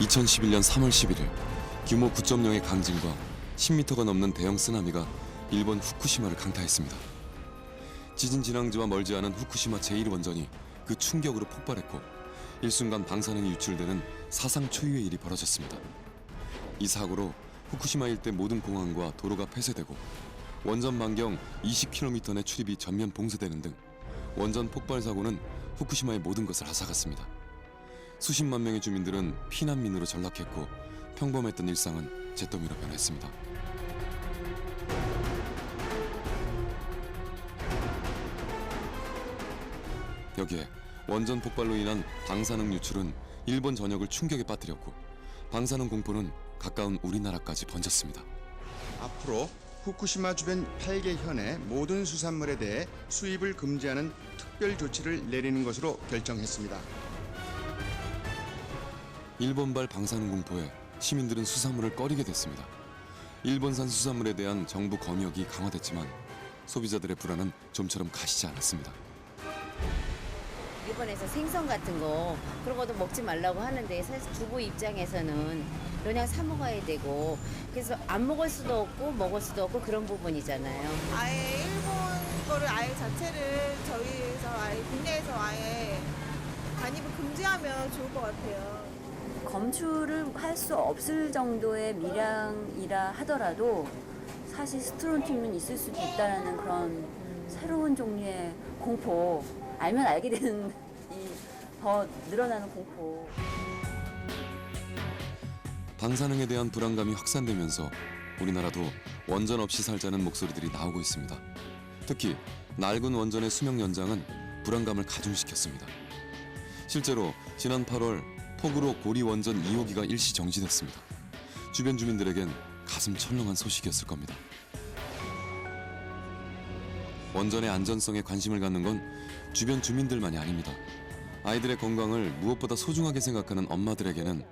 2011년 3월 11일 규모 9.0의 강진과 10m가 넘는 대형 쓰나미가 일본 후쿠시마를 강타했습니다. 지진 진앙지와 멀지 않은 후쿠시마 제1원전이 그 충격으로 폭발했고 일순간 방사능이 유출되는 사상 초유의 일이 벌어졌습니다. 이 사고로 후쿠시마 일대 모든 공항과 도로가 폐쇄되고 원전 반경 20km 내 출입이 전면 봉쇄되는 등 원전 폭발 사고는 후쿠시마의 모든 것을 앗아갔습니다. 수십만 명의 주민들은 피난민으로 전락했고 평범했던 일상은 잿더미로 변했습니다. 여기에 원전 폭발로 인한 방사능 유출은 일본 전역을 충격에 빠뜨렸고 방사능 공포는 가까운 우리나라까지 번졌습니다. 앞으로 후쿠시마 주변 8개 현의 모든 수산물에 대해 수입을 금지하는 특별 조치를 내리는 것으로 결정했습니다. 일본발 방사능 공포에 시민들은 수산물을 꺼리게 됐습니다. 일본산 수산물에 대한 정부 검역이 강화됐지만 소비자들의 불안은 좀처럼 가시지 않았습니다. 일본에서 생선 같은 거 그런 것도 먹지 말라고 하는데 사실 주부 입장에서는 그냥 사 먹어야 되고 그래서 안 먹을 수도 없고 먹을 수도 없고 그런 부분이잖아요. 아예 일본 거를 아예 자체를 저희에서 아예 국내에서 아예 반입을 금지하면 좋을 것 같아요. 검출을 할 수 없을 정도의 미량이라 하더라도 사실 스트론튬은 있을 수도 있다는 그런 새로운 종류의 공포, 알면 알게 되는 이 더 늘어나는 공포. 방사능에 대한 불안감이 확산되면서 우리나라도 원전 없이 살자는 목소리들이 나오고 있습니다. 특히 낡은 원전의 수명 연장은 불안감을 가중시켰습니다. 실제로 지난 8월 폭우로 고리 원전 2호기가 일시 정지됐습니다. 주변 주민들에겐 가슴 철렁한 소식이었을 겁니다. 원전의 안전성에 관심을 갖는 건 주변 주민들만이 아닙니다. 아이들의 건강을 무엇보다 소중하게 생각하는 엄마들에게는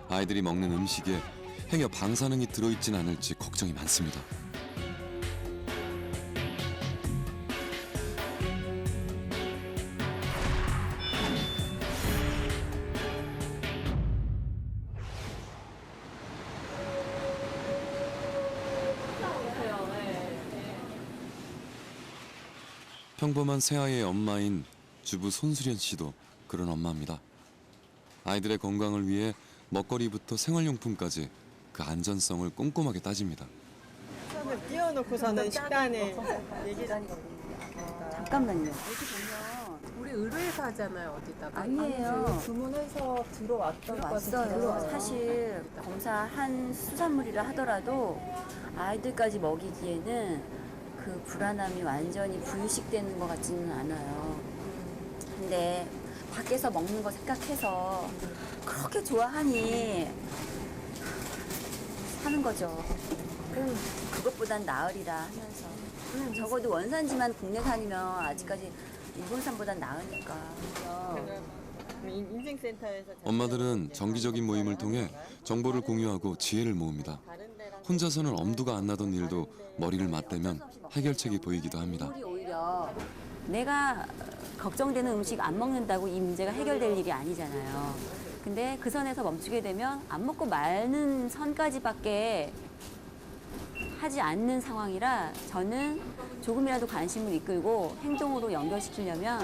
아이들이 먹는 음식에 행여 방사능이 들어있진 않을지 걱정이 많습니다. 평범한 새아이의 엄마인 주부 손수련 씨도 그런 엄마입니다. 아이들의 건강을 위해 먹거리부터 생활용품까지 그 안전성을 꼼꼼하게 따집니다. 식단을 띄워놓고서는 식단에 얘기를 하는 잠깐만요. 여기 보면 우리 의뢰해서 하잖아요, 어디다가. 아니에요. 주문해서 왔어요. 사실 검사한 수산물이라 하더라도 아이들까지 먹이기에는 그 불안함이 완전히 불식되는 것 같지는 않아요. 근데 밖에서 먹는 거 생각해서 그렇게 좋아하니 사는 거죠. 그것보단 나으리라 하면서 적어도 원산지만 국내산이면 아직까지 일본산보단 나으니까. 인증센터에서 엄마들은 정기적인 모임을 통해 정보를 공유하고 지혜를 모읍니다. 혼자서는 엄두가 안 나던 일도 머리를 맞대면 해결책이 보이기도 합니다. 오히려 내가 걱정되는 음식 안 먹는다고 이 문제가 해결될 일이 아니잖아요. 근데 그 선에서 멈추게 되면 안 먹고 마는 선까지밖에 하지 않는 상황이라 저는 조금이라도 관심을 이끌고 행동으로 연결시키려면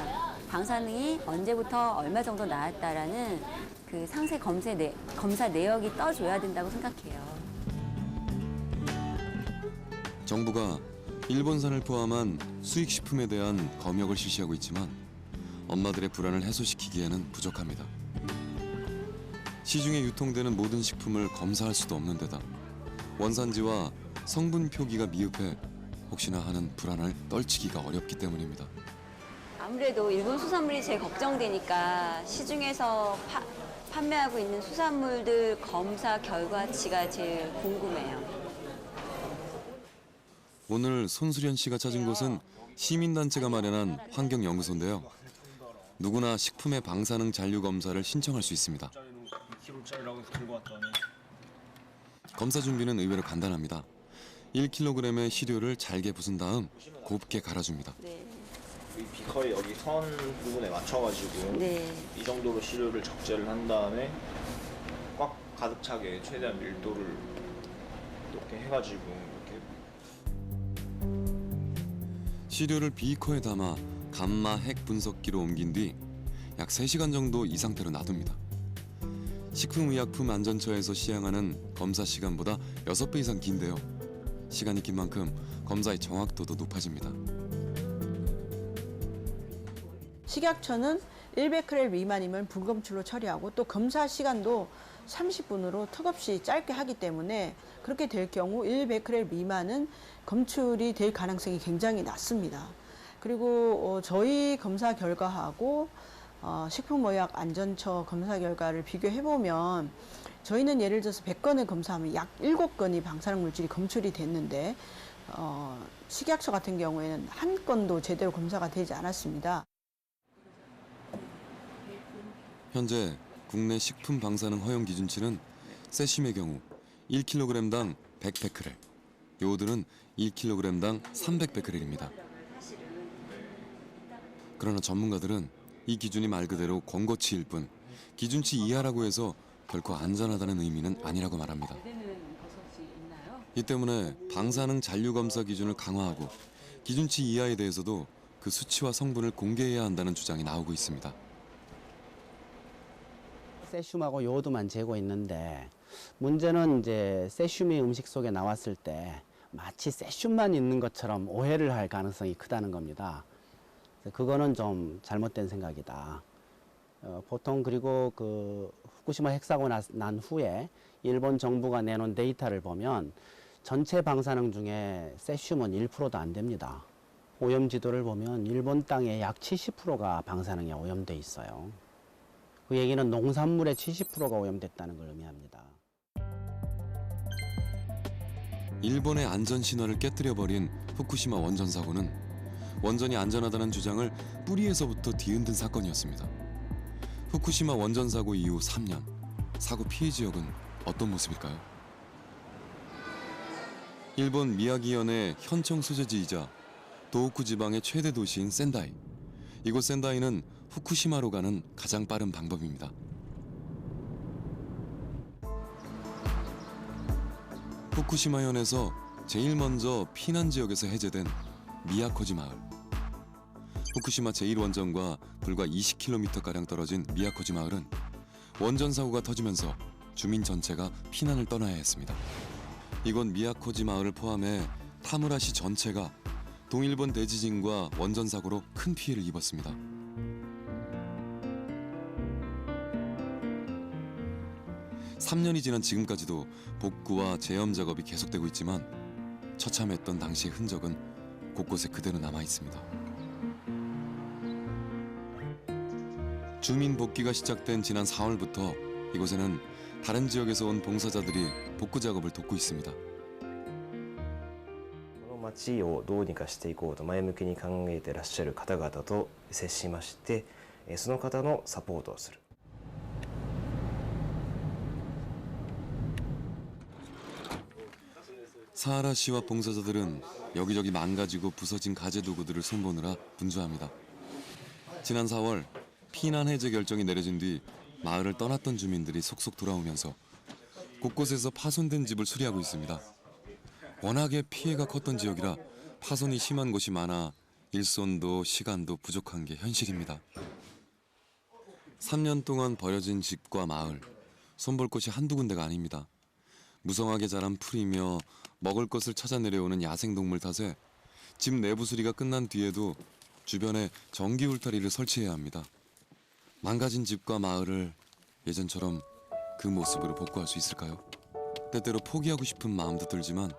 방사능이 언제부터 얼마 정도 나왔다라는 그 상세 검사 내역이 떠줘야 된다고 생각해요. 정부가 일본산을 포함한 수익식품에 대한 검역을 실시하고 있지만 엄마들의 불안을 해소시키기에는 부족합니다. 시중에 유통되는 모든 식품을 검사할 수도 없는 데다 원산지와 성분 표기가 미흡해 혹시나 하는 불안을 떨치기가 어렵기 때문입니다. 아무래도 일본 수산물이 제일 걱정되니까 시중에서 판매하고 있는 수산물들 검사 결과치가 제일 궁금해요. 오늘 손수련 씨가 찾은 곳은 시민단체가 마련한 환경연구소인데요. 누구나 식품의 방사능 잔류 검사를 신청할 수 있습니다. 검사 준비는 의외로 간단합니다. 1kg의 시료를 잘게 부순 다음 곱게 갈아줍니다. 이 비커의 여기 선 부분에 맞춰가지고 네. 이 정도로 시료를 적재를 한 다음에 꽉 가득 차게 최대한 밀도를 높게 해가지고 이렇게 시료를 비커에 담아 감마 핵 분석기로 옮긴 뒤 약 3시간 정도 이 상태로 놔둡니다. 식품의약품안전처에서 시행하는 검사 시간보다 6배 이상 긴데요. 시간이 긴 만큼 검사의 정확도도 높아집니다. 식약처는 100g 미만이면 불검출로 처리하고 또 검사 시간도 30분으로 턱없이 짧게 하기 때문에 그렇게 될 경우 100g 미만은 검출이 될 가능성이 굉장히 낮습니다. 그리고 저희 검사 결과하고 식품의약안전처 검사 결과를 비교해보면 저희는 예를 들어서 100건을 검사하면 약 7건이 방사능 물질이 검출이 됐는데 식약처 같은 경우에는 한 건도 제대로 검사가 되지 않았습니다. 현재 국내 식품 방사능 허용 기준치는 세슘의 경우 1kg당 100베크렐, 요오드는 1kg당 300베크렐입니다. 그러나 전문가들은 이 기준이 말 그대로 권고치일 뿐 기준치 이하라고 해서 결코 안전하다는 의미는 아니라고 말합니다. 이 때문에 방사능 잔류 검사 기준을 강화하고 기준치 이하에 대해서도 그 수치와 성분을 공개해야 한다는 주장이 나오고 있습니다. 세슘하고 요오드만 재고 있는데 문제는 이제 세슘이 음식 속에 나왔을 때 마치 세슘만 있는 것처럼 오해를 할 가능성이 크다는 겁니다. 그거는 좀 잘못된 생각이다. 보통 그리고 그 후쿠시마 핵사고 난 후에 일본 정부가 내놓은 데이터를 보면 전체 방사능 중에 세슘은 1%도 안 됩니다. 오염 지도를 보면 일본 땅의 약 70%가 방사능에 오염돼 있어요. 그 얘기는 농산물의 70%가 오염됐다는 걸 의미합니다. 일본의 안전 신화를 깨뜨려버린 후쿠시마 원전 사고는 원전이 안전하다는 주장을 뿌리에서부터 뒤흔든 사건이었습니다. 후쿠시마 원전 사고 이후 3년, 사고 피해 지역은 어떤 모습일까요? 일본 미야기현의 현청 소재지이자 도호쿠 지방의 최대 도시인 센다이. 이곳 센다이는 후쿠시마로 가는 가장 빠른 방법입니다. 후쿠시마현에서 제일 먼저 피난 지역에서 해제된 미야코지 마을. 후쿠시마 제1원전과 불과 20km가량 떨어진 미야코지 마을은 원전 사고가 터지면서 주민 전체가 피난을 떠나야 했습니다. 이곳 미야코지 마을을 포함해 타무라시 전체가 동일본 대지진과 원전 사고로 큰 피해를 입었습니다. (3년이) 지난 지금까지도 복구와 재염 작업이 계속되고 있지만 처참했던 당시의 흔적은 곳곳에 그대로 남아 있습니다. 주민 복귀가 시작된 지난 4월부터 이곳에는 다른 지역에서 온 봉사자들이 복구 작업을 돕고 있습니다. この町をどうにかしていこうと前向きに考えていらっしゃる方々と接しまして、その方のサポートをする。 사하라 씨와 봉사자들은 여기저기 망가지고 부서진 가재 도구들을 손보느라 분주합니다. 지난 4월 피난 해제 결정이 내려진 뒤 마을을 떠났던 주민들이 속속 돌아오면서 곳곳에서 파손된 집을 수리하고 있습니다. 워낙에 피해가 컸던 지역이라 파손이 심한 곳이 많아 일손도 시간도 부족한 게 현실입니다. 3년 동안 버려진 집과 마을, 손볼 곳이 한두 군데가 아닙니다. 무성하게 자란 풀이며 먹을 것을 찾아 내려오는 야생동물 탓에 집 내부 수리가 끝난 뒤에도 주변에 전기 울타리를 설치해야 합니다. 망가진 집과 마을을 예전처럼 그 모습으로 복구할 수 있을까요? 때때로 포기하고 싶은 마음도 들지만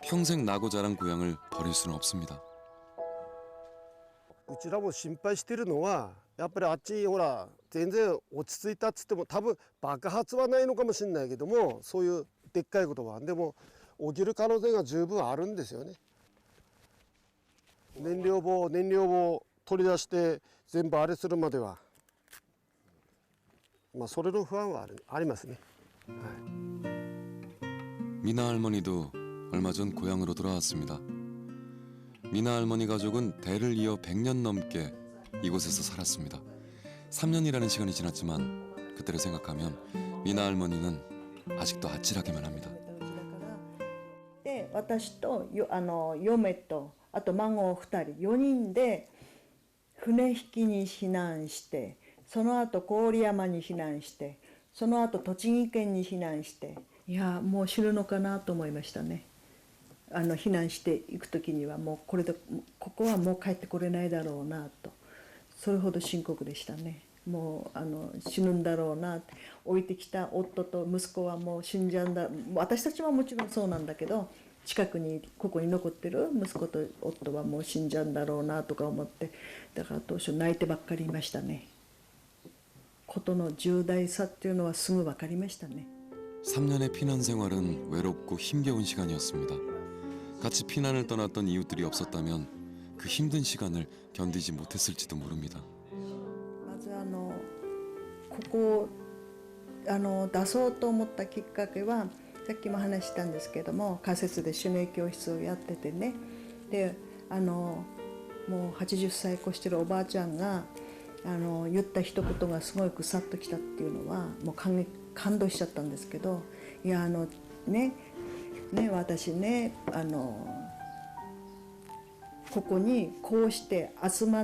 평생 나고 자란 고향을 버릴 수는 없습니다. うちらも心配してるのはやっぱりあっちほら全然落ち着いたっつっても多分爆発はないのかもしれないけどもそういうでっかいことはでも起きる可能性が十分あるんですよね。燃料棒取り出して全部あれするまではまあそれの不安はありますね。 미나 할머니도 얼마 전 고향으로 돌아왔습니다. 미나 할머니 가족은 대를 이어 100년 넘게 이곳에서 살았습니다. 3년이라는 시간이 지났지만 그때를 생각하면 미나 할머니는 아직도 아찔하기만 합니다. で私と嫁とあと孫2人4人で船引きに避難して、その後郡山に避難して、その後栃木県に避難して、いやもう死ぬのかなと思いましたね。避難していく時にはもうここはもう帰ってこれないだろうなと、それほど深刻でしたね。もう死ぬんだろうなって、置いてきた夫と息子はもう死んじゃうんだ、私たちはもちろんそうなんだけど、近くにここに残ってる息子と夫はもう死んじゃうんだろうなとか思って、だから当初泣いてばっかりいましたね。ことの重大さっていうのはすぐ分かりましたね。 3년의 피난 생활은 외롭고 힘겨운 시간이었습니다. 같이 피난을 떠났던 이웃들이 없었다면 그 힘든 시간을 견디지 못했을지도 모릅니다. まずここ出そうと思ったきっかけは、さっきも話したんですけども、仮設で手芸教室をやっててね、でもう80歳越してるおばあちゃんが言った一言がすごいグサッときたっていうのはもう感動しちゃったんですけど、いやね私ねここにこうして集ま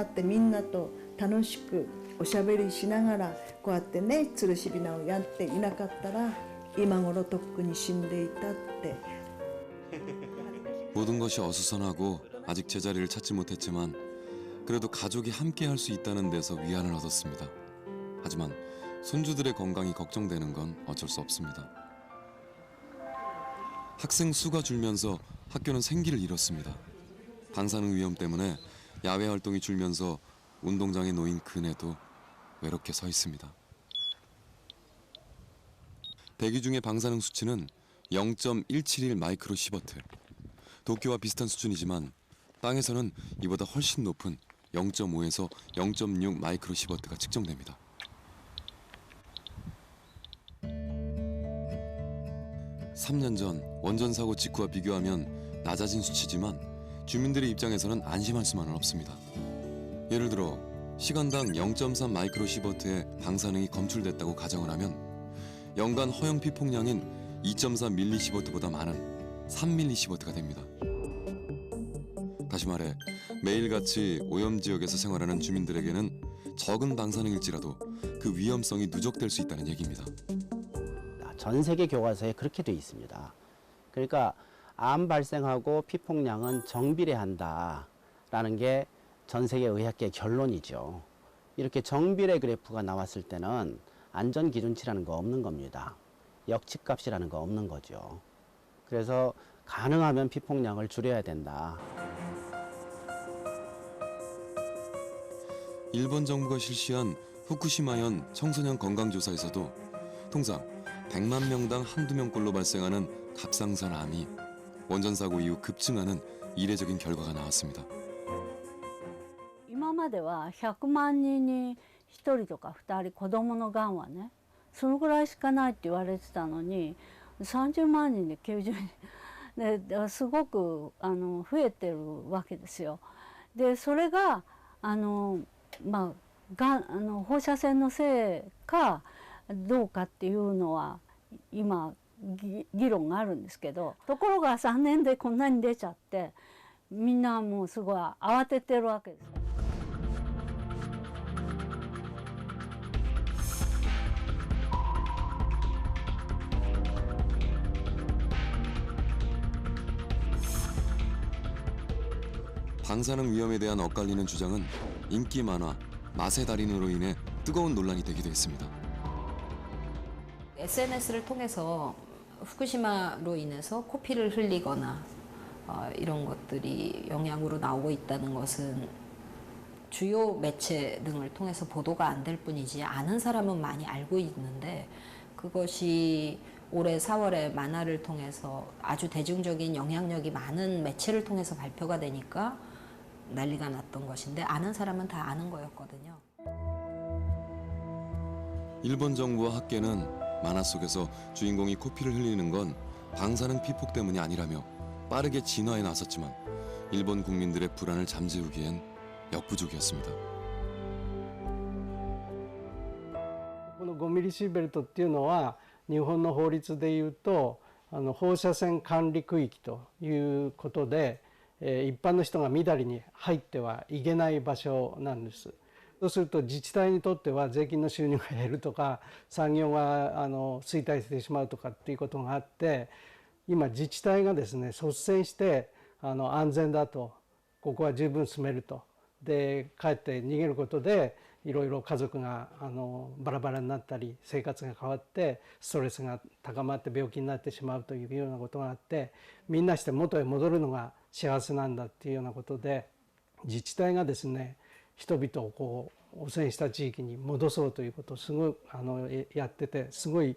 ってみんなと楽しくおしゃべりしながらこうやってね吊るしびなをやっていなかったら今頃とっくに死んでいたって。 모든 것이 어수선하고 아직 제자리를 찾지 못했지만 그래도 가족이 함께 할 수 있다는 데서 위안을 얻었습니다. 하지만 손주들의 건강이 걱정되는 건 어쩔 수 없습니다. 학생 수가 줄면서 학교는 생기를 잃었습니다. 방사능 위험 때문에 야외 활동이 줄면서 운동장에 놓인 그네도 외롭게 서 있습니다. 대기 중의 방사능 수치는 0.171 마이크로 시버트. 도쿄와 비슷한 수준이지만 땅에서는 이보다 훨씬 높은 0.5에서 0.6 마이크로 시버트가 측정됩니다. (3년) 전 원전 사고 직후와 비교하면 낮아진 수치지만 주민들의 입장에서는 안심할 수만은 없습니다. 예를 들어 시간당 0.3 마이크로 시버트의 방사능이 검출됐다고 가정을 하면 연간 허용 피폭량인 2.4 밀리 시버트보다 많은 3 밀리 시버트가 됩니다. 다시 말해 매일같이 오염 지역에서 생활하는 주민들에게는 적은 방사능일지라도 그 위험성이 누적될 수 있다는 얘기입니다. 전 세계 교과서에 그렇게 돼 있습니다. 그러니까 암 발생하고 피폭량은 정비례한다라는 게 전 세계 의학계 결론이죠. 이렇게 정비례 그래프가 나왔을 때는 안전 기준치라는 거 없는 겁니다. 역치값이라는 거 없는 거죠. 그래서 가능하면 피폭량을 줄여야 된다. 일본 정부가 실시한 후쿠시마현 청소년 건강조사에서도 통상 100만 명당 한두 명꼴로 발생하는 갑상선 암이 원전 사고 이후 급증하는 이례적인 결과가 나왔습니다. 今までは100万人に1人とか2人子どものがんはねそのぐらいしかないって言われてたのに30万人で90人ですごく増えてるわけですよ。でそれが放射線のせいかどうかっていうのは今議論があるんですけど、ところが3年でこんなに出ちゃってみんなもうすごい慌ててるわけです。 방사능 위험에 대한 엇갈리는 주장은 인기 만화 맛의 달인으로 인해 뜨거운 논란이 되기도 했습니다. SNS를 통해서 후쿠시마로 인해서 코피를 흘리거나 이런 것들이 영향으로 나오고 있다는 것은 주요 매체 등을 통해서 보도가 안 될 뿐이지 아는 사람은 많이 알고 있는데 그것이 올해 4월에 만화를 통해서 아주 대중적인 영향력이 많은 매체를 통해서 발표가 되니까 난리가 났던 것인데 아는 사람은 다 아는 거였거든요. 일본 정부와 학계는 만화 속에서 주인공이 코피를 흘리는 건 방사능 피폭 때문이 아니라며 빠르게 진화에 나섰지만 일본 국민들의 불안을 잠재우기엔 역부족이었습니다. この5ミリシーベルトっていうのは日本の法律でいうと放射線管理区域ということで、一般の人がみだりに入ってはいけない場所なんです。そうすると自治体にとっては税金の収入が減るとか産業が衰退してしまうとかっていうことがあって、今自治体がですね率先して安全だと、ここは十分住めると、で帰って逃げることでいろいろ家族がバラバラになったり生活が変わってストレスが高まって病気になってしまうというようなことがあって、みんなして元へ戻るのが幸せなんだっていうようなことで、自治体がですね人々をこう汚染した地域に戻そうということをすごいやってて、すごい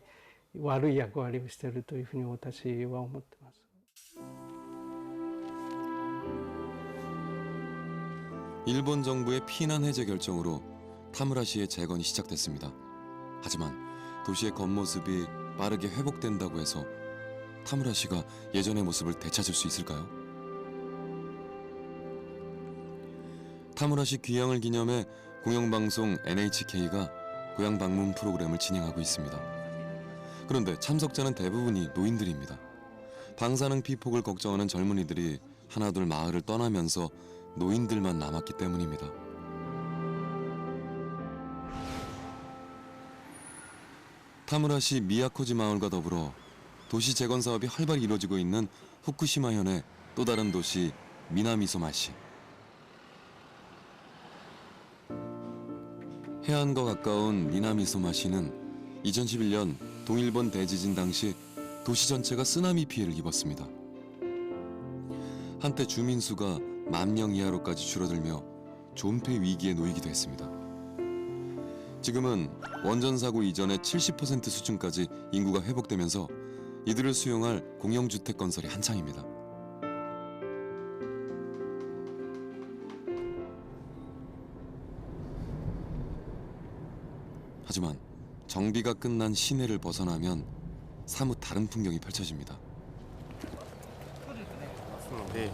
悪い役割をしているというふうに私は思ってます。 일본 정부의 피난 해제 결정으로 타무라시의 재건이 시작됐습니다. 하지만 도시의 겉모습이 빠르게 회복된다고 해서 타무라시가 예전의 모습을 되찾을 수 있을까요? 타무라시 귀향을 기념해 공영방송 NHK가 고향 방문 프로그램을 진행하고 있습니다. 그런데 참석자는 대부분이 노인들입니다. 방사능 피폭을 걱정하는 젊은이들이 하나둘 마을을 떠나면서 노인들만 남았기 때문입니다. 타무라시 미야코지 마을과 더불어 도시 재건 사업이 활발히 이루어지고 있는 후쿠시마현의 또 다른 도시 미나미소마시. 해안과 가까운 미나미소마시는 2011년 동일본 대지진 당시 도시 전체가 쓰나미 피해를 입었습니다. 한때 주민 수가 10,000명 이하로까지 줄어들며 존폐 위기에 놓이기도 했습니다. 지금은 원전 사고 이전의 70% 수준까지 인구가 회복되면서 이들을 수용할 공영주택 건설이 한창입니다. 하지만 정비가 끝난 시내를 벗어나면 사뭇 다른 풍경이 펼쳐집니다. 네,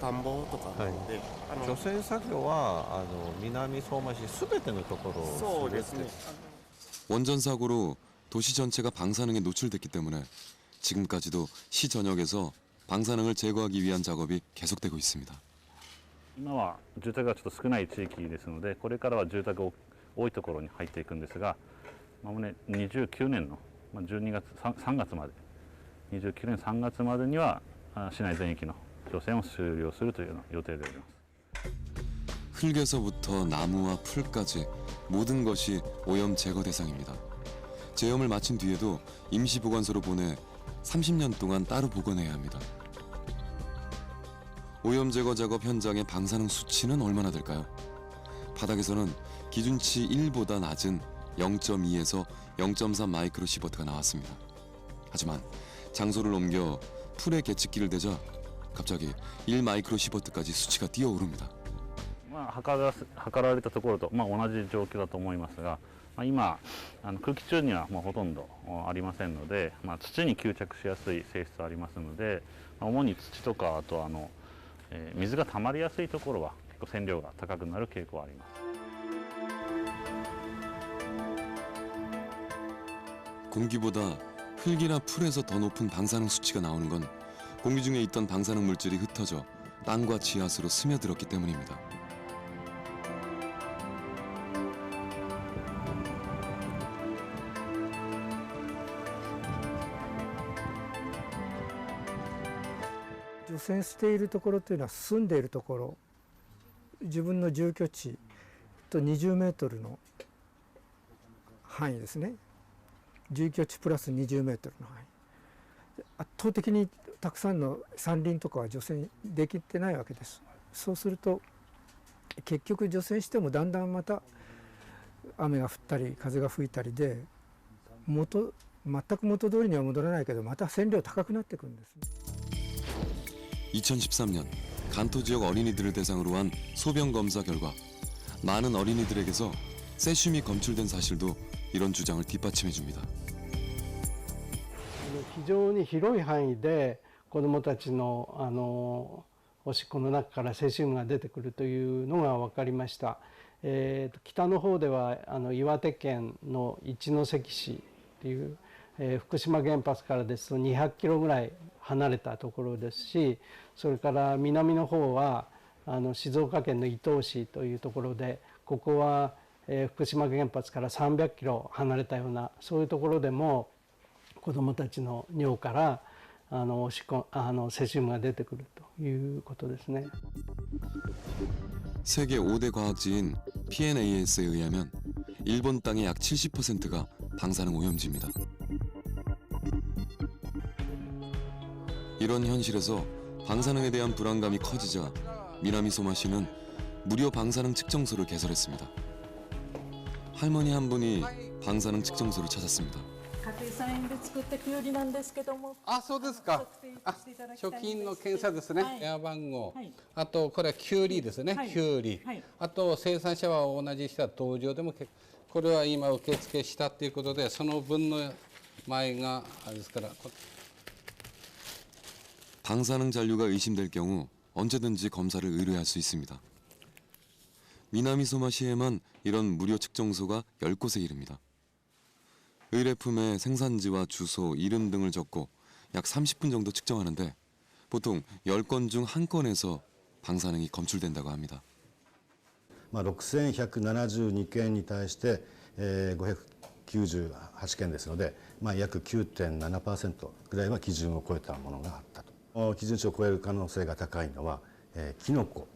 田んぼとかで、除染作業は南相馬市すべてのところをそうですね。 원전 사고로 도시 전체가 방사능에 노출됐기 때문에 지금까지도 시 전역에서 방사능을 제거하기 위한 작업이 계속되고 있습니다. 今は住宅がちょっと少ない地域ですので、これからは住宅が多いところに入っていくんですが、まもね29年の12月3月まで、29年3月までには市内全域の除染を終了するという予定でおります。 흙에서부터 나무와 풀까지 모든 것이 오염 제거 대상입니다. 제염을 마친 뒤에도 임시 보관소로 보내 30년 동안 따로 보관해야 합니다. 오염 제거 작업 현장의 방사능 수치는 얼마나 될까요? 바닥에서는 기준치 1보다 낮은 0.2에서 0.3 마이크로 시버트가 나왔습니다. 하지만 장소를 옮겨 풀의 계측기를 대자 갑자기 1 마이크로 시버트까지 수치가 뛰어오릅니다. 測られたところと、同じ状況だと思いますが、今空気中にはもうほとんどありませんので、土に吸着しやすい性質がありますので、主に土とかあと水が溜まりやすいところは結構線量が高くなる傾向があります。 공기보다 흙이나 풀에서 더 높은 방사능 수치가 나오는 건 공기 중에 있던 방사능 물질이 흩어져 땅과 지하수로 스며들었기 때문입니다.除染しているところというのは住んでいるところ、自分の住居地と20メートルの範囲ですね。住居地プラス20メートルの範囲。圧倒的にたくさんの山林とかは除染できてないわけです。そうすると結局除染してもだんだんまた雨が降ったり風が吹いたりで全く元通りには戻らないけどまた線量高くなってくるんです。 2013년 간토 지역 어린이들을 대상으로 한 소변 검사 결과 많은 어린이들에게서 세슘이 검출된 사실도 이런 주장을 뒷받침해 줍니다. 非常に広い範囲で子どもたちのおしっこの中からセシウムが出てくるというのが分かりました。北の方では岩手県の一関市っていう、福島原発からですと200キロぐらい離れたところですし、それから南の方は静岡県の伊東市というところで、ここは、福島原発から300キロ離れたようなそういうところでも子どもたちの尿からセシウムが出てくるということですね。 세계 5대 과학지인 PNAS에 의하면 일본 땅의 약 70%가 방사능 오염지입니다. 이런 현실에서 방사능에 대한 불안감이 커지자 미나미소마시는 무료 방사능 측정소를 개설했습니다. 할머니 한 분이 방사능 측정소를 찾았습니다. 家庭菜園で作ったきゅうりなんですけども。そうですか。食品の検査ですね。電話番号。あとこれはきゅうりですね。きゅうり。あと生産者は同じ人は登場でもこれは今受付したということでその分の前があれですから。 방사능 잔류가 의심될 경우 언제든지 검사를 의뢰할 수 있습니다. 미나미소마시에만 이런 무료 측정소가 10곳에 이릅니다. 의뢰품에 생산지와 주소, 이름 등을 적고 약 30분 정도 측정하는데 보통 10건 중 1건에서 방사능이 검출된다고 합니다. 6172件に対して、598件ですので、約 9.7% ぐらいは基準を超えたものがあったと。基準値を超える可能性が高いのは、キノコ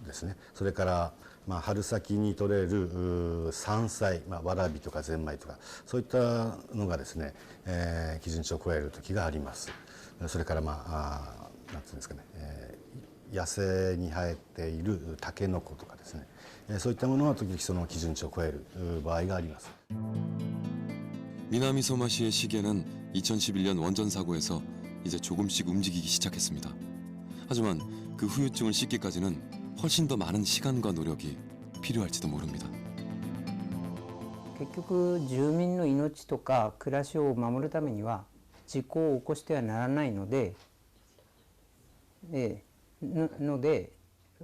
ですね。それから、春先に取れる山菜、わらびとかゼンマイとかそういったのがですね、基準値を超える時があります。それからなんていうんですかね、野生に生えているタケノコとかですね、そういったものは時々その基準値を超える場合があります。 미나미소마시의 시계는 2011년 원전 사고에서 이제 조금씩 움직이기 시작했습니다. 하지만 그 후유증을 씻기까지는 훨씬 더 많은 시간과 노력이 필요할지도 모릅니다. 結局住民の命とか暮らしを守るためには事故を起こしてはならないので、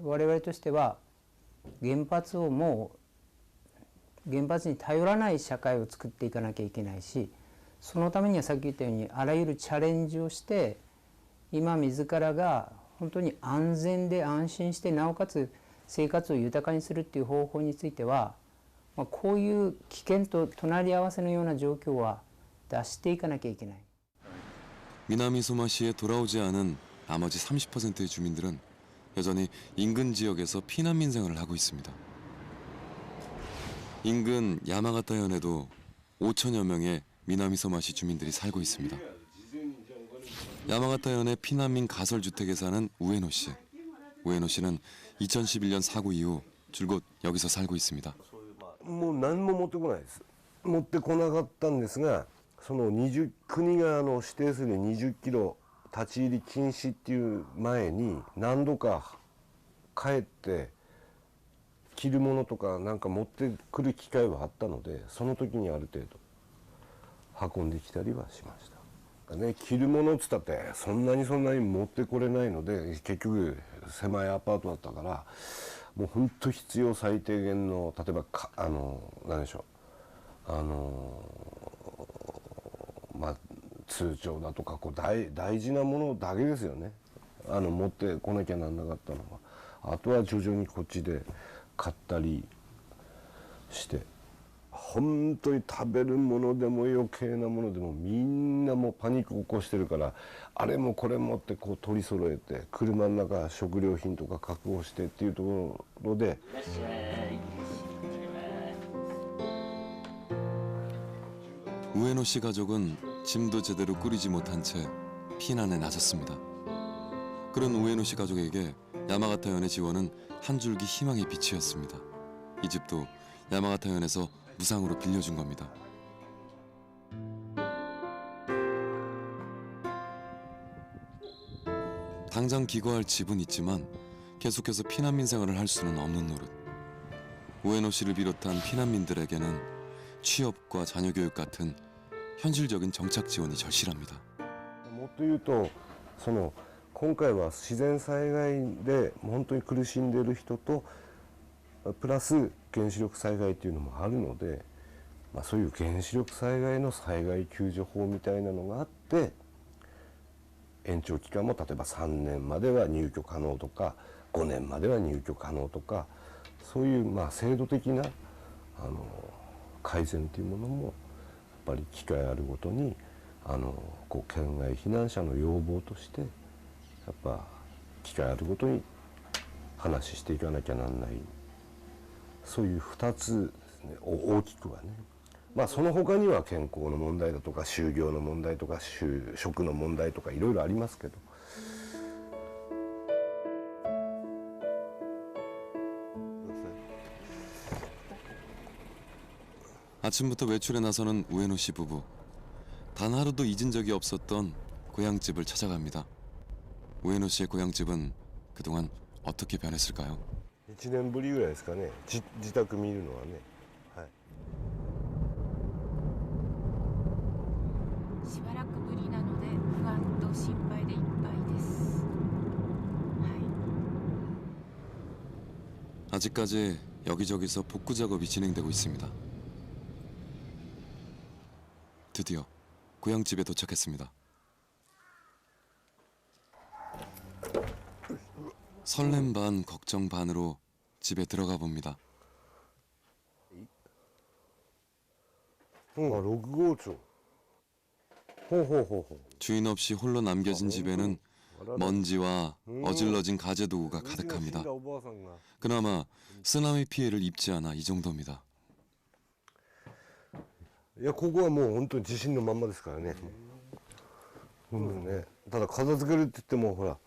我々としては原発をもう原発に頼らない社会を作っていかなきゃいけないし、そのためにはさっき言ったようにあらゆるチャレンジをして今自らが本当に安全で安心してなおかつ生活を豊かにするっていう方法については、こういう危険と隣り合わせのような状況は脱していかなきゃいけない。 미나미소마시에 돌아오지 않은 나머지 30%의 주민들은 여전히 인근 지역에서 피난민 생활을 하고 있습니다. 인근 야마가타현에도 5천여 명의 미나미소마시 주민들이 살고 있습니다. 야마가타현의 피난민 가설주택에 사는 우에노 씨. 우에노 씨는 2011년 사고 이후 줄곧 여기서 살고 있습니다. もう何も持ってこないです。持ってこなかったんですが、その国が指定する20キロ立ち入り禁止っていう前に何度か帰って着るものとかなんか持ってくる機会はあったので、その時にある程度運んできたりはしました。ね、着るものっつったってそんなに持ってこれないので、結局狭いアパートだったからもう本当必要最低限の、例えば何でしょう、通帳だとか大事なものだけですよね、持ってこなきゃなんなかったのは。あとは徐々にこっちで買ったりして、本当に食べるものでも余計なものでもみんなもうパニック起こしてるから、あれもこれもってこう取り揃えて車の中食料品とか確保してっていうところで。 우에노 씨 가족은 짐도 제대로 꾸리지 못한 채 피난에 나섰습니다. 그런 우에노 씨 가족에게 야마가타현의 지원은 한 줄기 희망의 빛이었습니다. 이 집도 야마가타현에서 무상으로 빌려준 겁니다. 당장 기거할 집은 있지만 계속해서 피난민 생활을 할 수는 없는 노릇. 우에노 씨를 비롯한 피난민들에게는 취업과 자녀 교육 같은 현실적인 정착 지원이 절실합니다. もっと言うと、今回は自然災害で本当に苦しんでいる人とプラス原子力災害っていうのもあるので、そういう原子力災害の災害救助法みたいなのがあって、延長期間も例えば3年までは入居可能とか5年までは入居可能とか、そういう制度的な改善というものもやっぱり機会あるごとに県外避難者の要望としてやっぱ機会あるごとに話していかなきゃなんない、そういう2つですね、大きくはね。その他には健康の問題だとか就業の問題とか就職の問題とかいろいろありますけど。 아침부터 외출에 나서는 우에노 씨 부부. 단 하루도 잊은 적이 없었던 고향집을 찾아갑니다. 우에노 씨의 고향집은 그동안 어떻게 변했을까요? 1年ぶりぐらいですかね、自宅見るのはね。はい。しばらくぶりなので不安と心配でいっぱいです。아직까지 여기저기서 복구 작업이 진행되고 있습니다. 드디어 고향집에 도착했습니다. 설렘 반 걱정 반으로 집에 들어가 봅니다. 6号조. 주인 없이 홀로 남겨진 집에는 먼지와 어질러진 가재 도구가 가득합니다. 그나마 쓰나미 피해를 입지 않아 이 정도입니다. いや、ここはもう本当に地震のまんまですからね。ね、ただ片付けるって言ってもほら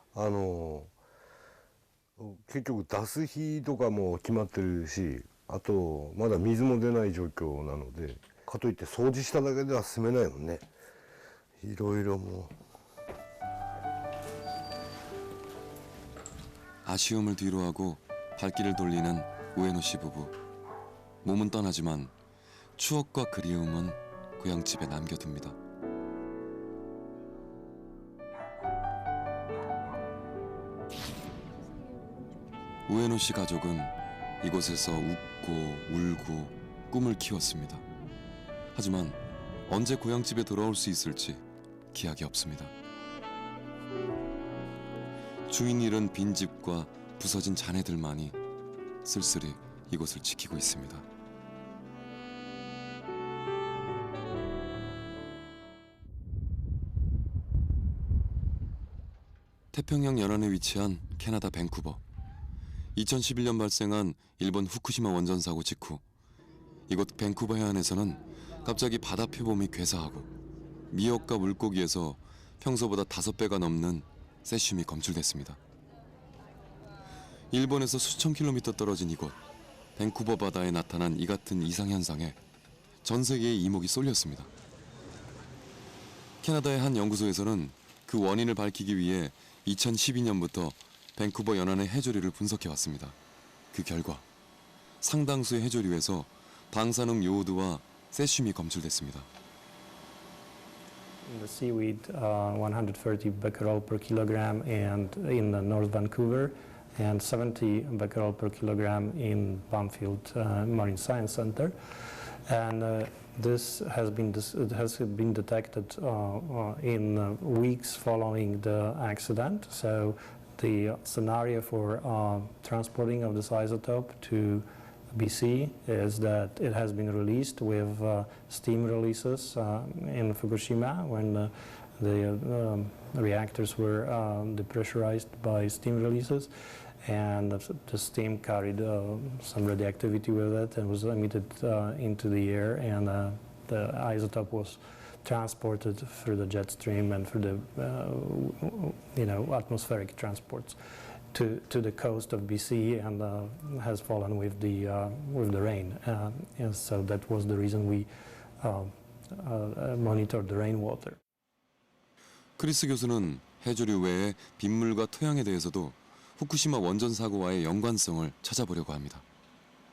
結局出す日とかも決まってるし、あとまだ水も出ない状況なので、かといって掃除しただけでは済めないもんね。いろいろもう。 아쉬움을 뒤로하고 발길을 돌리는 우에노 씨 부부. 몸은 떠나지만 추억과 그리움은 고향집에 남겨둡니다. 우에노 씨 가족은 이곳에서 웃고 울고 꿈을 키웠습니다. 하지만 언제 고향집에 돌아올 수 있을지 기약이 없습니다. 주인 잃은 빈집과 부서진 자네들만이 쓸쓸히 이곳을 지키고 있습니다. 태평양 연안에 위치한 캐나다 밴쿠버. 2011년 발생한 일본 후쿠시마 원전 사고 직후 이곳 밴쿠버 해안에서는 갑자기 바다 표범이 괴사하고 미역과 물고기에서 평소보다 5배가 넘는 세슘이 검출됐습니다. 일본에서 수천 킬로미터 떨어진 이곳 밴쿠버 바다에 나타난 이 같은 이상현상에 전 세계의 이목이 쏠렸습니다. 캐나다의 한 연구소에서는 그 원인을 밝히기 위해 2012년부터 밴쿠버 연안의 해조류를 분석해왔습니다. 그 결과 상당수의 해조류에서 방사능 요오드와 세슘이 검출됐습니다. In the seaweed, 130 becquerel per kilogram, and in North Vancouver, and 70 becquerel per kilogram in Banfield Marine Science Center, and this has been detected in weeks following the accident. So the scenario for transporting of this isotope to BC is that it has been released with steam releases in Fukushima when the reactors were depressurized by steam releases, and the steam carried some radioactivity with it and was emitted into the air, and the isotope was transported through the jet stream and through the atmospheric transports to the coast of BC, and has fallen with the rain, and so that was the reason we monitored the rainwater. 크리스 교수는 해조류 외에 빗물과 토양에 대해서도 후쿠시마 원전 사고와의 연관성을 찾아보려고 합니다.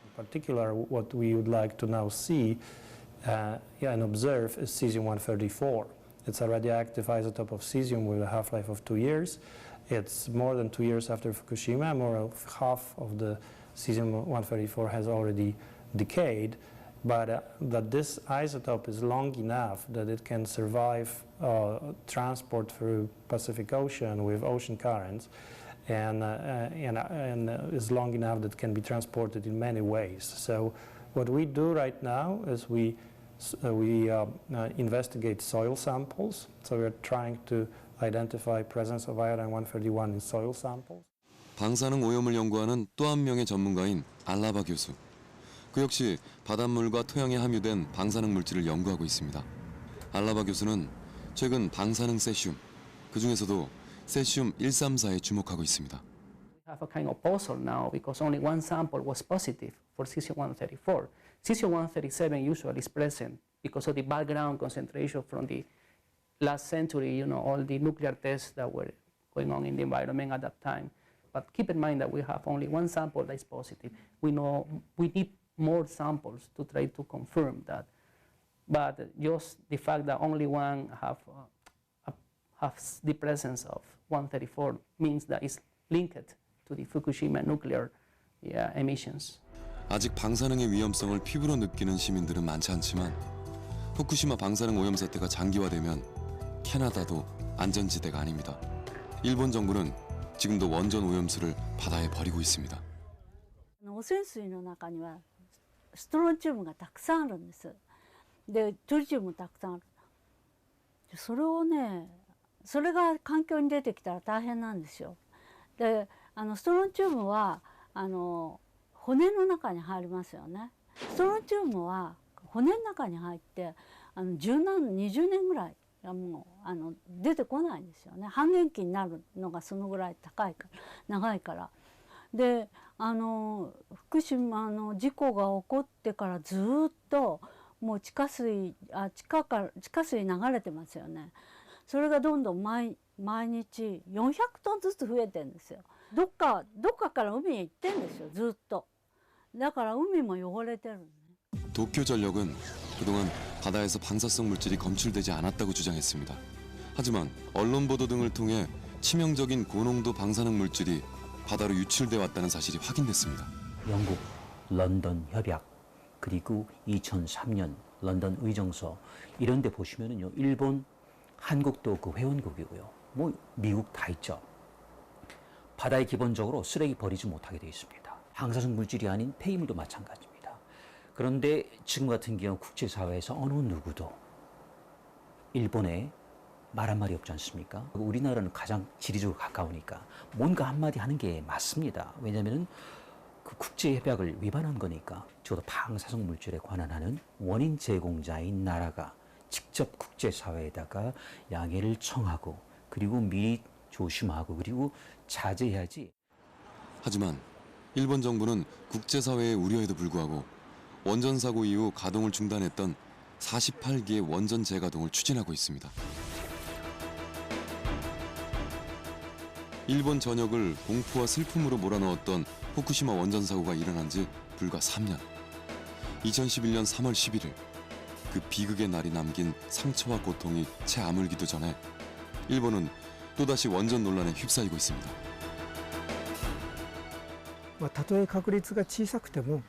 In particular, what we would like to now see and observe is cesium-134. It's a radioactive isotope of cesium with a half-life of 2 years. It's more than 2 years after Fukushima. More than half of the cesium-134 has already decayed, but that this isotope is long enough that it can survive transport through Pacific Ocean with ocean currents, and is long enough that it can be transported in many ways. So what we do right now is we investigate soil samples. So we're trying to identify presence of iodine-131 in soil samples. 방사능 오염을 연구하는 또 한 명의 전문가인 알라바 교수. 그 역시 바닷물과 토양에 함유된 방사능 물질을 연구하고 있습니다. 알라바 교수는 최근 방사능 세슘, 그 중에서도 세슘 134에 주목하고 있습니다. We have a kind of puzzle now because only one sample was positive for cesium-134. Cesium-137 usually is present because of the background concentration from the last century, all the nuclear tests that were going on in the environment at that time. But keep in mind that we have only one sample that is positive. We know we need more samples to try to confirm that. But just the fact that only one has the presence of 134 means that it's linked to the Fukushima nuclear emissions. 아직 방사능의 위험성을 피부로 느끼는 시민들은 많지 않지만 후쿠시마 방사능 오염 사태가 장기화되면 캐나다도 안전지대가 아닙니다. 일본 정부는 지금도 원전 오염수를 바다에 버리고 있습니다. 汚染水の中にはストロンチウムがたくさんあるんです。でトリチウムもたくさんある。それをね、それが環境に出てきたら大変なんですよ。でストロンチウムは骨の中に入りますよね。ストロンチウムは骨の中に入って20年ぐらいもう出てこないんですよね。半減期になるのがそのぐらい長いから。で福島の事故が起こってからずっともう地下水流れてますよね。それがどんどん毎日400トンずつ増えてるんですよ。どっかから海へ行ってんですよ、ずっと。だから海も汚れてる。 도쿄전력은 그동안 바다에서 방사성 물질이 검출되지 않았다고 주장했습니다. 하지만 언론 보도 등을 통해 치명적인 고농도 방사능 물질이 바다로 유출돼 왔다는 사실이 확인됐습니다. 영국 런던 협약 그리고 2003년 런던 의정서 이런 데 보시면은요, 일본, 한국도 그 회원국이고요. 뭐 미국 다 있죠. 바다에 기본적으로 쓰레기 버리지 못하게 되어 있습니다. 방사성 물질이 아닌 폐기물도 마찬가지입니다. 그런데 지금 같은 경우 국제사회에서 어느 누구도 일본에 말 한마디 없지 않습니까? 우리나라는 가장 지리적으로 가까우니까 뭔가 한마디 하는 게 맞습니다. 왜냐하면 그 국제협약을 위반한 거니까. 적어도 방사성 물질에 관한 원인 제공자인 나라가 직접 국제사회에다가 양해를 청하고 그리고 미리 조심하고 그리고 자제해야지. 하지만 일본 정부는 국제사회의 우려에도 불구하고 원전 사고 이후 가동을 중단했던 48기의 원전 재가동을 추진하고 있습니다. 일본 전역을 공포와 슬픔으로 몰아넣었던 후쿠시마 원전 사고가 일어난 지 불과 3년. 2011년 3월 11일 그 비극의 날이 남긴 상처와 고통이 채 아물기도 전에 일본은 또다시 원전 논란에 휩싸이고 있습니다. たとえ確率が小さくても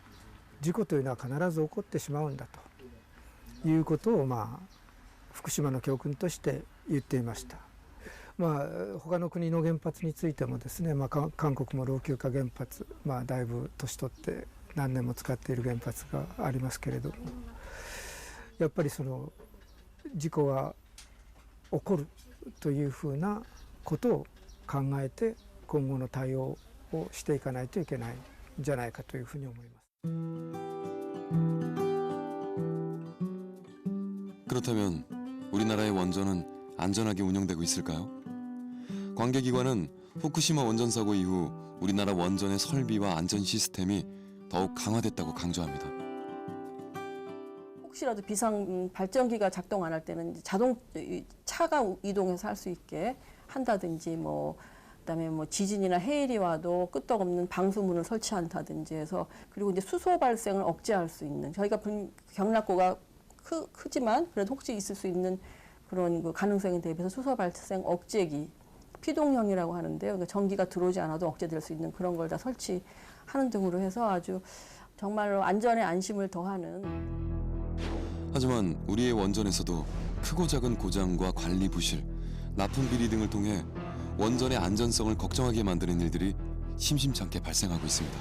事故というのは必ず起こってしまうんだということを福島の教訓として言っていました。他の国の原発についてもですね、韓国も老朽化原発、だいぶ年取って何年も使っている原発がありますけれども、やっぱりその事故が起こるというふうなことを考えて今後の対応をしていかないといけないんじゃないかというふうに思います。 그렇다면 우리나라의 원전은 안전하게 운영되고 있을까요? 관계기관은 후쿠시마 원전 사고 이후 우리나라 원전의 설비와 안전 시스템이 더욱 강화됐다고 강조합니다. 혹시라도 비상 발전기가 작동 안 할 때는 차가 이동해서 할 수 있게 한다든지 그다음에 지진이나 해일이 와도 끄떡없는 방수문을 설치한다든지 해서 그리고 이제 수소 발생을 억제할 수 있는 저희가 경락고가 크지만 그래도 혹시 있을 수 있는 그런 그 가능성에 대비해서 수소 발생 억제기 피동형이라고 하는데요. 그러니까 전기가 들어오지 않아도 억제될 수 있는 그런 걸 다 설치하는 등으로 해서 아주 정말로 안전에 안심을 더하는. 하지만 우리의 원전에서도 크고 작은 고장과 관리 부실, 납품 비리 등을 통해 원전의 안전성을 걱정하게 만드는 일들이 심심찮게 발생하고 있습니다.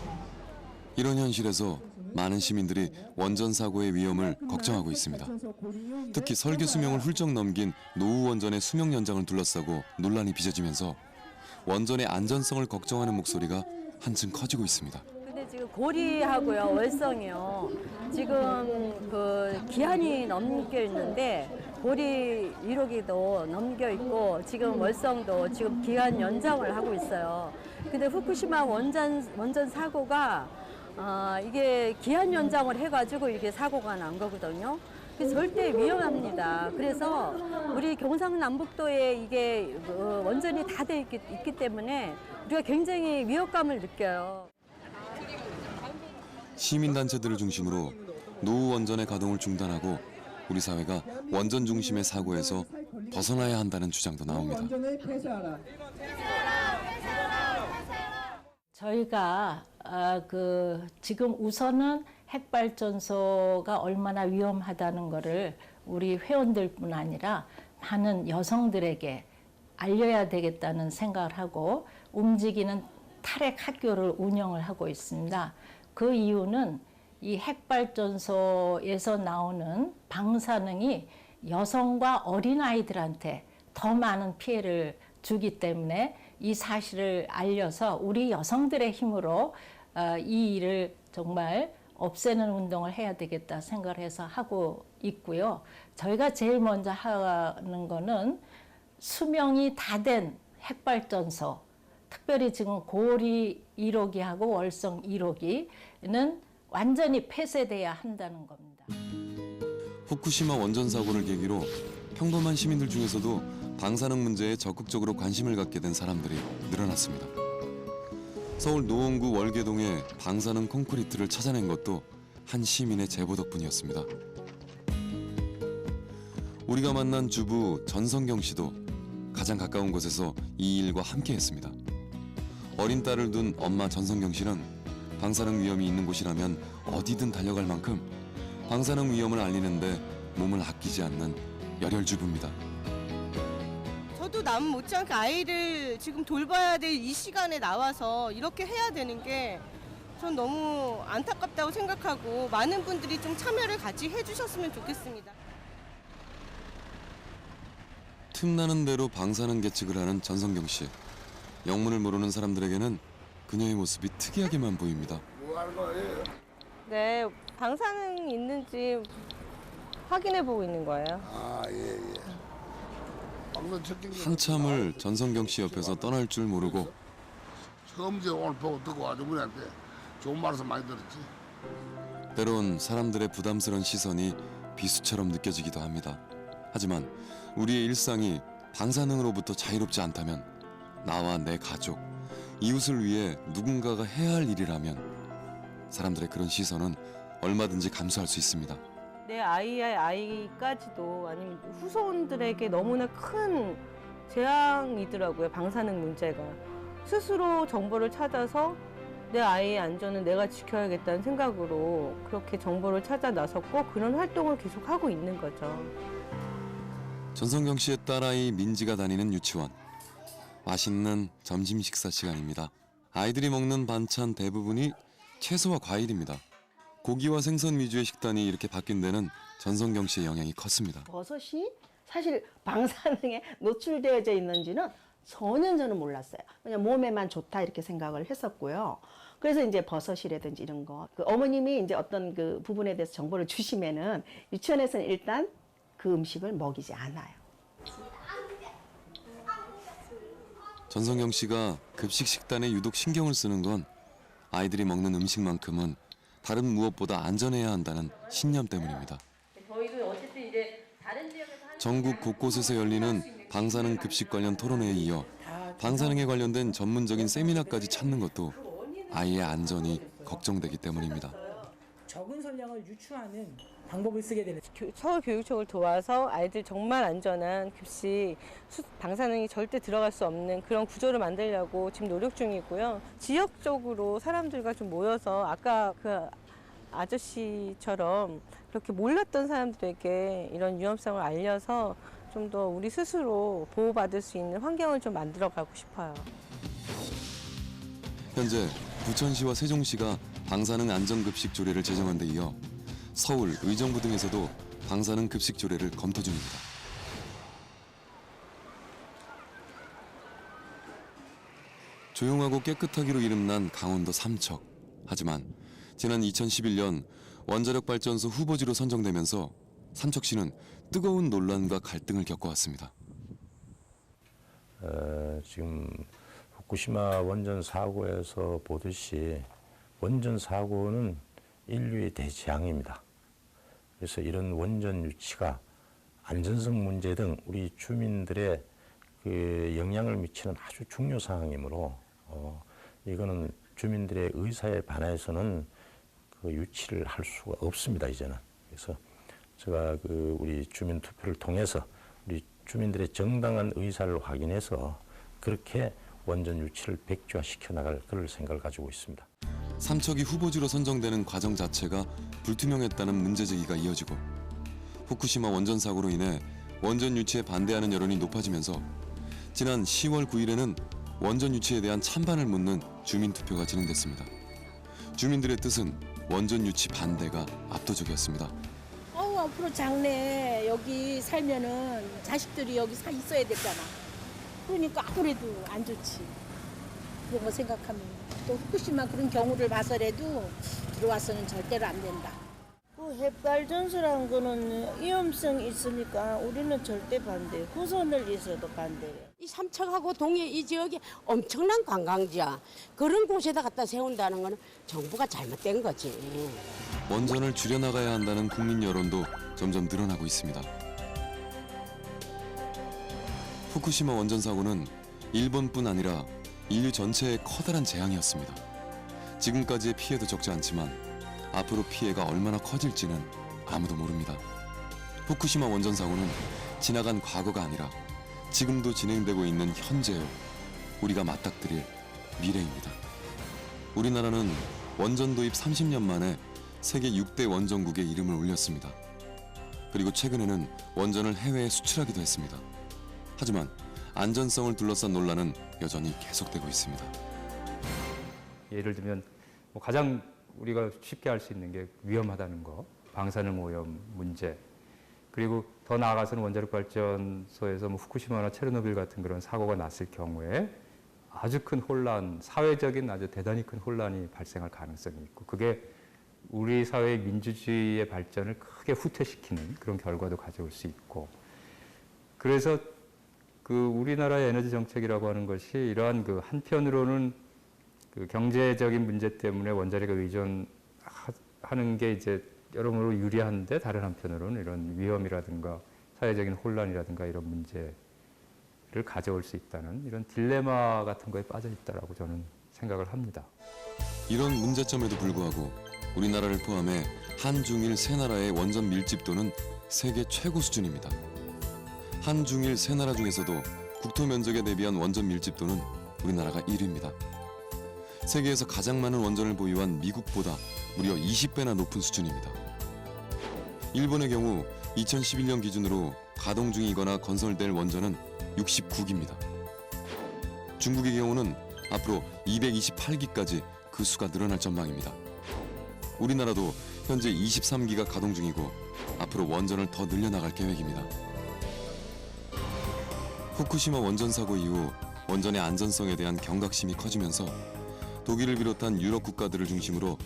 이런 현실에서 많은 시민들이 원전 사고의 위험을 걱정하고 있습니다. 특히 설계 수명을 훌쩍 넘긴 노후 원전의 수명 연장을 둘러싸고 논란이 빚어지면서 원전의 안전성을 걱정하는 목소리가 한층 커지고 있습니다. 근데 지금 고리하고요, 월성이요. 지금 그 기한이 넘겨 있는데 고리 1호기도 넘겨 있고 지금 월성도 지금 기한 연장을 하고 있어요. 근데 후쿠시마 원전 사고가 이게 기한 연장을 해가지고 이게 사고가 난 거거든요. 절대 위험합니다. 그래서 우리 경상남북도에 이게 원전이 다 돼 있기 때문에 우리가 굉장히 위협감을 느껴요. 시민단체들을 중심으로 노후 원전의 가동을 중단하고 우리 사회가 원전 중심의 사고에서 벗어나야 한다는 주장도 나옵니다. 저희가 지금 우선은 핵발전소가 얼마나 위험하다는 것을 우리 회원들뿐 아니라 많은 여성들에게 알려야 되겠다는 생각을 하고 움직이는 탈핵 학교를 운영을 하고 있습니다. 그 이유는 이 핵발전소에서 나오는 방사능이 여성과 어린아이들한테 더 많은 피해를 주기 때문에 이 사실을 알려서 우리 여성들의 힘으로 이 일을 정말 없애는 운동을 해야 되겠다 생각을 해서 하고 있고요. 저희가 제일 먼저 하는 거는 수명이 다 된 핵발전소, 특별히 지금 고리 1호기하고 월성 1호기는 완전히 폐쇄돼야 한다는 겁니다. 후쿠시마 원전 사고를 계기로 평범한 시민들 중에서도 방사능 문제에 적극적으로 관심을 갖게 된 사람들이 늘어났습니다. 서울 노원구 월계동에 방사능 콘크리트를 찾아낸 것도 한 시민의 제보 덕분이었습니다. 우리가 만난 주부 전성경 씨도 가장 가까운 곳에서 이 일과 함께했습니다. 어린 딸을 둔 엄마 전성경 씨는 방사능 위험이 있는 곳이라면 어디든 달려갈 만큼 방사능 위험을 알리는데 몸을 아끼지 않는 열혈 주부입니다. 저도 남 못지않게 아이를 지금 돌봐야 될 이 시간에 나와서 이렇게 해야 되는 게 전 너무 안타깝다고 생각하고 많은 분들이 좀 참여를 같이 해주셨으면 좋겠습니다. 틈나는 대로 방사능 계측을 하는 전성경 씨. 영문을 모르는 사람들에게는 그녀의 모습이 특이하게만 보입니다. 뭐 하는 거예요? 네, 방사능 있는지 확인해 보고 있는 거예요. 아, 예. 한참을 전성경 씨 옆에서 떠날 줄 모르고 처음 이제 오늘 보고 듣고 와주분한테 좋은 말씀 많이 들었지. 때론 사람들의 부담스러운 시선이 비수처럼 느껴지기도 합니다. 하지만 우리의 일상이 방사능으로부터 자유롭지 않다면 나와 내 가족, 이웃을 위해 누군가가 해야 할 일이라면 사람들의 그런 시선은 얼마든지 감수할 수 있습니다. 내 아이의 아이까지도 아니면 후손들에게 너무나 큰 재앙이더라고요. 방사능 문제가. 스스로 정보를 찾아서 내 아이의 안전은 내가 지켜야겠다는 생각으로 그렇게 정보를 찾아 나섰고 그런 활동을 계속하고 있는 거죠. 전성경 씨의 딸아이 민지가 다니는 유치원. 맛있는 점심 식사 시간입니다. 아이들이 먹는 반찬 대부분이 채소와 과일입니다. 고기와 생선 위주의 식단이 이렇게 바뀐 데는 전성경 씨의 영향이 컸습니다. 버섯이 사실 방사능에 노출되어져 있는지는 전혀 저는 몰랐어요. 그냥 몸에만 좋다 이렇게 생각을 했었고요. 그래서 이제 버섯이라든지 이런 거, 그 어머님이 이제 어떤 그 부분에 대해서 정보를 주시면은 유치원에서는 일단 그 음식을 먹이지 않아요. 전성경 씨가 급식 식단에 유독 신경을 쓰는 건 아이들이 먹는 음식만큼은 다른 무엇보다 안전해야 한다는 신념 때문입니다. 저희도 어쨌든 이제 다른 지역에서 전국 곳곳에서 열리는 방사능 급식 관련 토론회에 이어 방사능에 관련된 전문적인 세미나까지 찾는 것도 아이의 안전이 걱정되기 때문입니다. 적은 선량을 유추하는 방법을 쓰게 되는 서울교육청을 도와서 아이들 정말 안전한 급식, 방사능이 절대 들어갈 수 없는 그런 구조를 만들려고 지금 노력 중이고요. 지역적으로 사람들과 좀 모여서 아까 그 아저씨처럼 그렇게 몰랐던 사람들에게 이런 위험성을 알려서 좀 더 우리 스스로 보호받을 수 있는 환경을 좀 만들어가고 싶어요. 현재 부천시와 세종시가 방사능 안전급식 조례를 제정한 데 이어 서울, 의정부 등에서도 방사능 급식 조례를 검토 중입니다. 조용하고 깨끗하기로 이름난 강원도 삼척. 하지만 지난 2011년 원자력 발전소 후보지로 선정되면서 삼척시는 뜨거운 논란과 갈등을 겪어왔습니다. 지금 후쿠시마 원전 사고에서 보듯이 원전 사고는 인류의 대재앙입니다. 그래서 이런 원전 유치가 안전성 문제 등 우리 주민들의 그 영향을 미치는 아주 중요 사항이므로 이거는 주민들의 의사에 반해서는 그 유치를 할 수가 없습니다, 이제는. 그래서 제가 그 우리 주민 투표를 통해서 우리 주민들의 정당한 의사를 확인해서 그렇게 원전 유치를 백지화시켜 나갈 그럴 생각을 가지고 있습니다. 삼척이 후보지로 선정되는 과정 자체가 불투명했다는 문제 제기가 이어지고 후쿠시마 원전 사고로 인해 원전 유치에 반대하는 여론이 높아지면서 지난 10월 9일에는 원전 유치에 대한 찬반을 묻는 주민 투표가 진행됐습니다. 주민들의 뜻은 원전 유치 반대가 압도적이었습니다. 앞으로 장래 여기 살면은 자식들이 여기 있어야 되잖아. 그러니까 아무래도 안 좋지. 그런 거 생각하면 또 후쿠시마 그런 경우를 봐서라도 들어와서는 절대로 안 된다. 그 핵발전소라는 거는 위험성이 있으니까 우리는 절대 반대. 후손을 위해서도 반대예요. 이 삼척하고 동해 이 지역이 엄청난 관광지야. 그런 곳에다 갖다 세운다는 거는 정부가 잘못된 거지. 원전을 줄여나가야 한다는 국민 여론도 점점 늘어나고 있습니다. 후쿠시마 원전 사고는 일본뿐 아니라 인류 전체의 커다란 재앙이었습니다. 지금까지의 피해도 적지 않지만 앞으로 피해가 얼마나 커질지는 아무도 모릅니다. 후쿠시마 원전 사고는 지나간 과거가 아니라 지금도 진행되고 있는 현재요. 우리가 맞닥뜨릴 미래입니다. 우리나라는 원전 도입 30년 만에 세계 6대 원전국에 이름을 올렸습니다. 그리고 최근에는 원전을 해외에 수출하기도 했습니다. 하지만 안전성을 둘러싼 논란은 여전히 계속되고 있습니다. 예를 들면 가장 우리가 쉽게 알 수 있는 게 위험하다는 거, 방사능 오염 문제, 그리고 더 나아가서는 원자력 발전소에서 후쿠시마나 체르노빌 같은 그런 사고가 났을 경우에 아주 큰 혼란, 사회적인 아주 대단히 큰 혼란이 발생할 가능성이 있고 그게 우리 사회의 민주주의의 발전을 크게 후퇴시키는 그런 결과도 가져올 수 있고 그래서 그 우리나라의 에너지 정책이라고 하는 것이 이러한 그 한편으로는 그 경제적인 문제 때문에 원자력에 의존하는 게 이제 여러모로 유리한데 다른 한편으로는 이런 위험이라든가 사회적인 혼란이라든가 이런 문제를 가져올 수 있다는 이런 딜레마 같은 거에 빠져 있다라고 저는 생각을 합니다. 이런 문제점에도 불구하고 우리나라를 포함해 한중일 세 나라의 원전 밀집도는 세계 최고 수준입니다. 한중일 세 나라 중에서도 국토 면적에 대비한 원전 밀집도는 우리나라가 1위입니다. 세계에서 가장 많은 원전을 보유한 미국보다 무려 20배나 높은 수준입니다. 일본의 경우 2011년 기준으로 가동 중이거나 건설될 원전은 69기입니다. 중국의 경우는 앞으로 228기까지 그 수가 늘어날 전망입니다. 우리나라도 현재 23기가 가동 중이고 앞으로 원전을 더 늘려나갈 계획입니다. 후쿠시마 원전 사고 이후 원전의 안전성에 대한 경각심이 커지면서 독일을 비롯한 유럽 국가들을 중심으로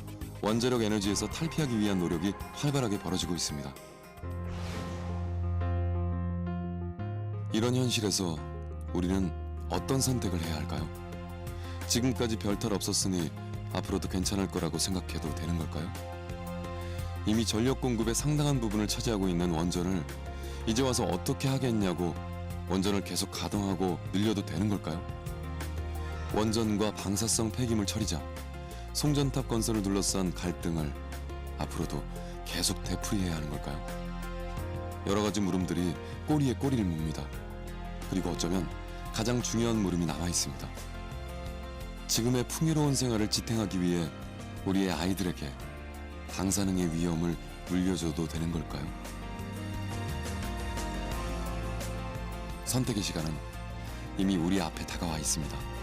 원자력 에너지에서 탈피하기 위한 노력이 활발하게 벌어지고 있습니다. 이런 현실에서 우리는 어떤 선택을 해야 할까요? 지금까지 별탈 없었으니 앞으로도 괜찮을 거라고 생각해도 되는 걸까요? 이미 전력 공급의 상당한 부분을 차지하고 있는 원전을 이제 와서 어떻게 하겠냐고 원전을 계속 가동하고 늘려도 되는 걸까요? 원전과 방사성 폐기물 처리자, 송전탑 건설을 둘러싼 갈등을 앞으로도 계속 되풀이해야 하는 걸까요? 여러 가지 물음들이 꼬리에 꼬리를 묻습니다. 그리고 어쩌면 가장 중요한 물음이 남아 있습니다. 지금의 풍요로운 생활을 지탱하기 위해 우리의 아이들에게 방사능의 위험을 물려줘도 되는 걸까요? 선택의 시간은 이미 우리 앞에 다가와 있습니다.